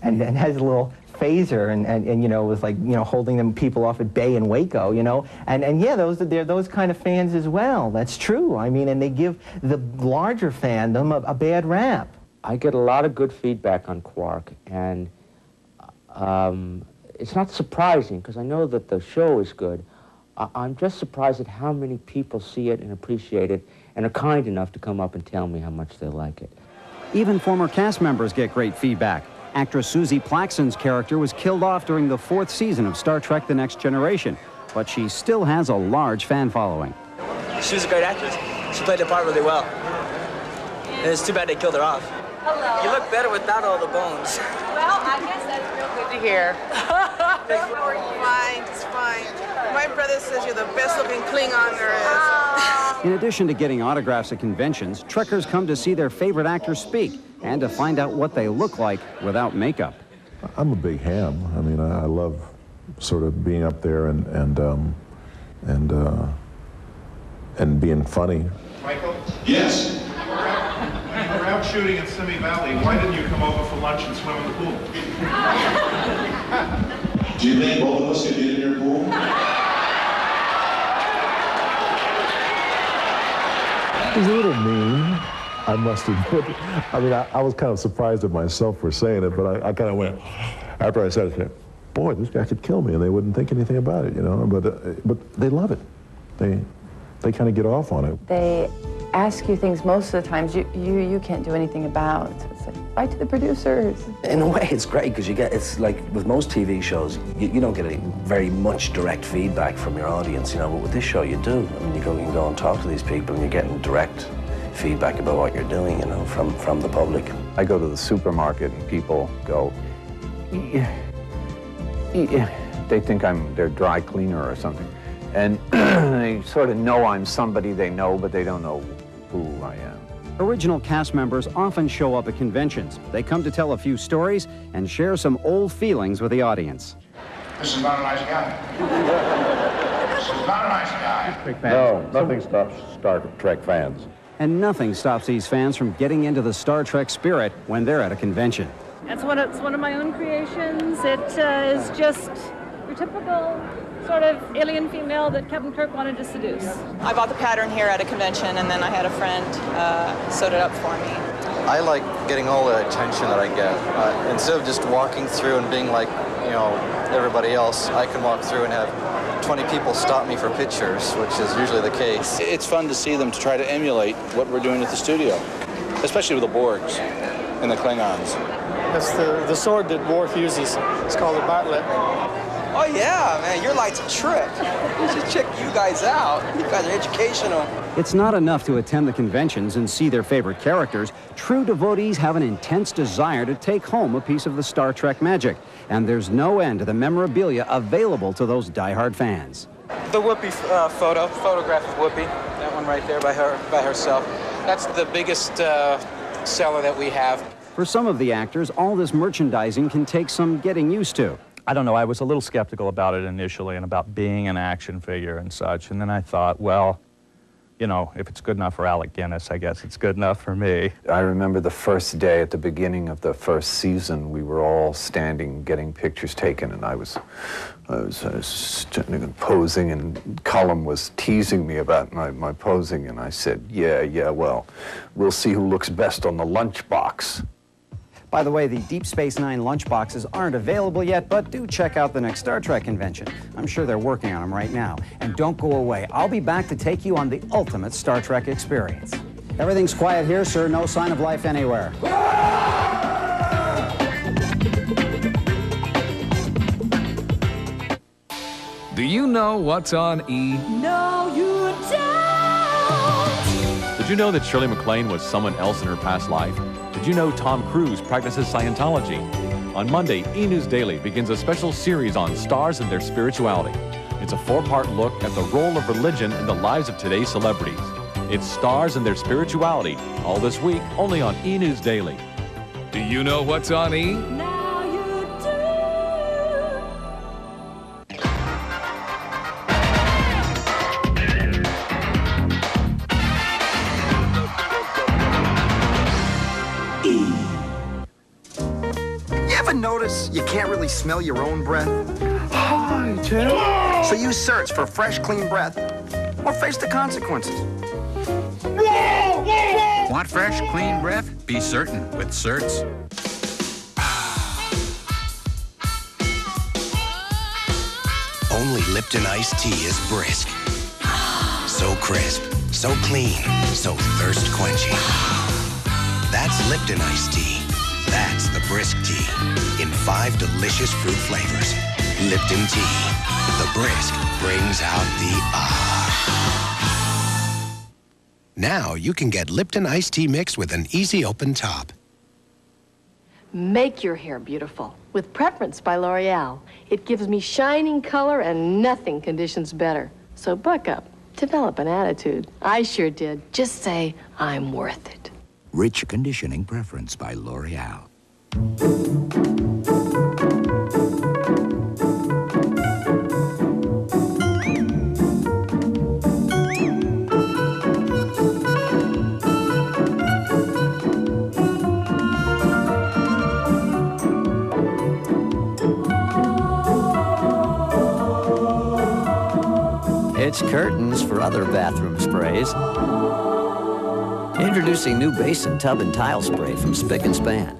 and has a little phaser and you know, was like, you know, holding them people off at Bay and Waco, you know, and yeah, they're those kind of fans as well. That's true. I mean, and they give the larger fandom a bad rap. I get a lot of good feedback on Quark, and it's not surprising because I know that the show is good. I'm just surprised at how many people see it and appreciate it and are kind enough to come up and tell me how much they like it. Even former cast members get great feedback. Actress Susie Plaxton's character was killed off during the 4th season of Star Trek The Next Generation, but she still has a large fan following. She was a great actress. She played the part really well. And it's too bad they killed her off. Hello. You look better without all the bones. Well, I guess that's real good to hear. How are you? Fine, just fine. My brother says you're the best-looking Klingon there is. In addition to getting autographs at conventions, Trekkers come to see their favorite actors speak and to find out what they look like without makeup. I'm a big ham. I mean, I love sort of being up there and being funny. Michael? Yes? We're out shooting in Simi Valley. Why didn't you come over for lunch and swim in the pool? Do you think both of us could get in your pool? He's a little mean, I must admit. I mean, I was kind of surprised at myself for saying it, but I kind of went, after I said it, boy, this guy could kill me, and they wouldn't think anything about it, you know, but they love it. They kind of get off on it. They ask you things most of the times you can't do anything about. It's like, write to the producers. In a way, it's great because it's like with most TV shows, you don't get very much direct feedback from your audience, you know, but with this show you do. I mean, you can go and talk to these people and you're getting direct feedback about what you're doing, you know, from the public. I go to the supermarket and people go, they think I'm their dry cleaner or something. And they sort of know I'm somebody they know, but they don't know who I am. Original cast members often show up at conventions. They come to tell a few stories and share some old feelings with the audience. This is not a nice guy. This is not a nice guy. No, nothing stops Star Trek fans. And nothing stops these fans from getting into the Star Trek spirit when they're at a convention. It's one of my own creations. It is just your typical sort of alien female that Captain Kirk wanted to seduce. I bought the pattern here at a convention, and then I had a friend sewed it up for me. I like getting all the attention that I get. Instead of just walking through and being like, you know, everybody else, I can walk through and have 20 people stop me for pictures, which is usually the case. It's fun to see them to try to emulate what we're doing at the studio, especially with the Borgs and the Klingons. That's the sword that Worf uses. It's called a Bartlett. Oh yeah, man, your light's a trip. You should check you guys out. You guys are educational. It's not enough to attend the conventions and see their favorite characters. True devotees have an intense desire to take home a piece of the Star Trek magic. And there's no end to the memorabilia available to those diehard fans. The Whoopi photograph of Whoopi, that one right there by herself. That's the biggest seller that we have. For some of the actors, all this merchandising can take some getting used to. I don't know, I was a little skeptical about it initially and about being an action figure and such. And then I thought, well, you know, if it's good enough for Alec Guinness, I guess it's good enough for me. I remember the first day at the beginning of the first season, we were all standing getting pictures taken, and I was standing and posing, and Cullum was teasing me about my posing, and I said, yeah, well, we'll see who looks best on the lunchbox. By the way, the Deep Space Nine lunchboxes aren't available yet, but do check out the next Star Trek convention. I'm sure they're working on them right now. And don't go away. I'll be back to take you on the ultimate Star Trek experience. Everything's quiet here, sir. No sign of life anywhere. Do you know what's on E? No, you don't. Did you know that Shirley MacLaine was someone else in her past life? Did you know Tom Cruise practices Scientology? On Monday, E! News Daily begins a special series on stars and their spirituality. It's a 4-part look at the role of religion in the lives of today's celebrities. It's stars and their spirituality, all this week, only on E! News Daily. Do you know what's on E? Now you Notice you can't really smell your own breath? Hi, Tim. So you search for fresh, clean breath or face the consequences. Want fresh, clean breath? Be certain with Certs. Only Lipton iced tea is brisk. So crisp, so clean, so thirst quenching. That's Lipton iced tea. That's the brisk tea in 5 delicious fruit flavors. Lipton tea. The brisk brings out the ah. Now you can get Lipton iced tea mix with an easy open top. Make your hair beautiful with Preference by L'Oreal. It gives me shining color and nothing conditions better. So buck up, develop an attitude. I sure did. Just say, I'm worth it. Rich Conditioning Preference by L'Oreal. It's curtains for other bathroom sprays. Introducing new basin tub and tile spray from Spick and Span.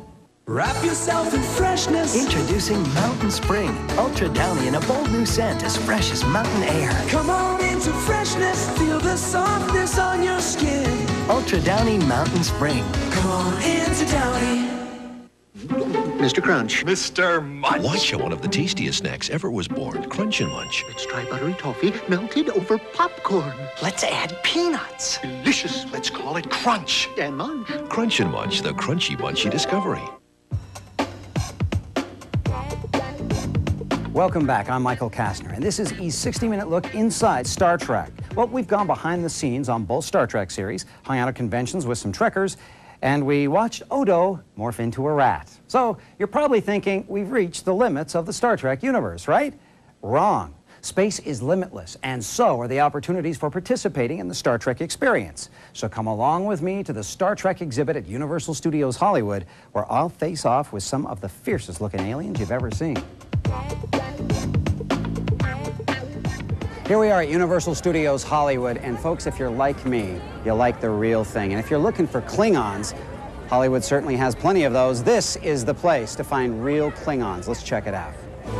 Wrap yourself in freshness. Introducing Mountain Spring. Ultra Downy in a bold new scent as fresh as mountain air. Come on into freshness. Feel the softness on your skin. Ultra Downy Mountain Spring. Come on into Downy. Mr. Crunch. Mr. Munch. Watch how one of the tastiest snacks ever was born. Crunch and Munch. Let's try buttery toffee melted over popcorn. Let's add peanuts. Delicious. Let's call it Crunch and Munch. Crunch and Munch, the crunchy munchy discovery. Welcome back. I'm Michael Kastner, and this is E's 60-minute look inside Star Trek. Well, we've gone behind the scenes on both Star Trek series, hung out at conventions with some Trekkers, and we watched Odo morph into a rat. So you're probably thinking we've reached the limits of the Star Trek universe, right? Wrong. Space is limitless, and so are the opportunities for participating in the Star Trek experience. So come along with me to the Star Trek exhibit at Universal Studios Hollywood, where I'll face off with some of the fiercest looking aliens you've ever seen. Here we are at Universal Studios Hollywood, and folks, if you're like me, you like the real thing. And if you're looking for Klingons, Hollywood certainly has plenty of those. This is the place to find real Klingons. Let's check it out. Okay,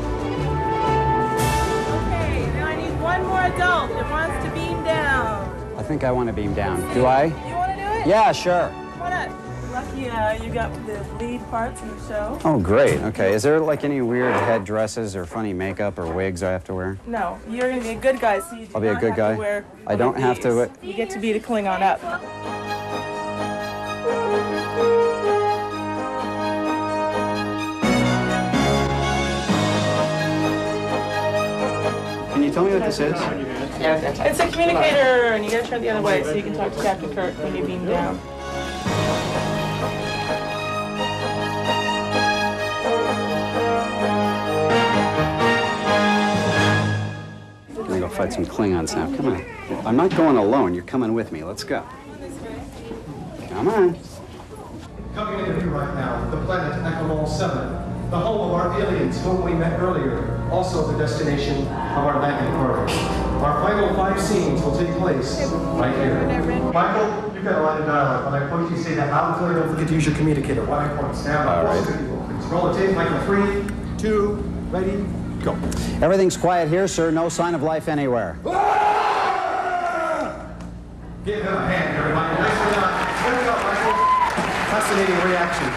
now I need one more adult that wants to beam down. I think I want to beam down. Do I? You want to do it? Yeah, sure. Why not? Lucky you got the lead parts in the show. Oh, great. Okay. Is there like any weird headdresses or funny makeup or wigs I have to wear? No, you're going to be a good guy, so you do I'll be a not good have guy? to wear I don't have to. You get to be the Klingon up. Can you tell me what this is? It's a communicator, and you got to turn it the other way so you can talk to Captain Kirk when you beam down. I'm gonna go fight some Klingons now. Come on. I'm not going alone. You're coming with me. Let's go. Come on. Coming into view right now, the planet Accolon 7, the home of our aliens whom we met earlier, also the destination of our landing party. Our final 5 scenes will take place right here. Michael, you've got a line of dialogue. When I point, you say that loud and clear. Don't forget to use your communicator. When I point, stand by. All right. Please roll the tape, Michael. 3, 2, ready, go. Everything's quiet here, sir. No sign of life anywhere. Give him a hand, everybody. Nicely done. Good job, Michael. Fascinating reaction.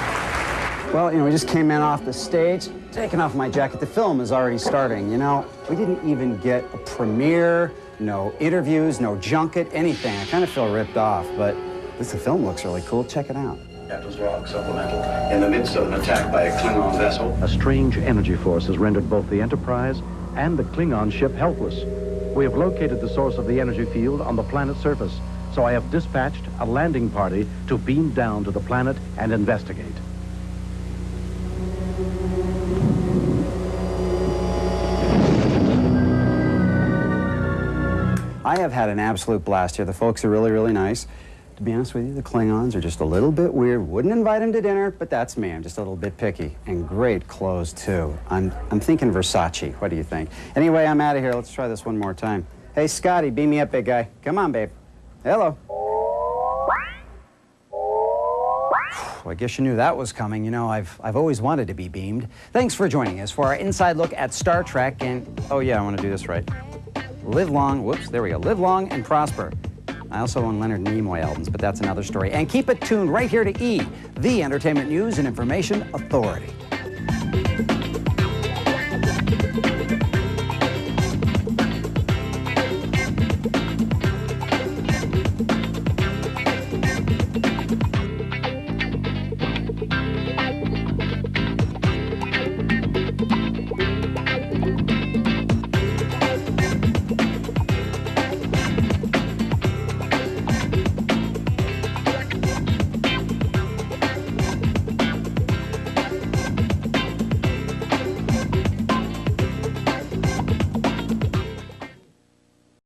Well, you know, we just came in off the stage, taking off my jacket. The film is already starting, you know. We didn't even get a premiere, no interviews, no junket, anything. I kind of feel ripped off, but the film looks really cool. Check it out. Captain's log supplemental. In the midst of an attack by a Klingon vessel. A strange energy force has rendered both the Enterprise and the Klingon ship helpless. We have located the source of the energy field on the planet's surface, so I have dispatched a landing party to beam down to the planet and investigate. I have had an absolute blast here. The folks are really, really nice. To be honest with you, the Klingons are just a little bit weird. Wouldn't invite them to dinner, but that's me. I'm just a little bit picky. And great clothes, too. I'm thinking Versace. What do you think? Anyway, I'm out of here. Let's try this one more time. Hey, Scotty, beam me up, big guy. Come on, babe. Hello. Well, I guess you knew that was coming. You know, I've always wanted to be beamed. Thanks for joining us for our inside look at Star Trek. And, oh, yeah, I want to do this right. Live long, whoops, there we go. Live long and prosper. I also own Leonard Nimoy albums, but that's another story. And keep it tuned right here to E, the entertainment news and information authority.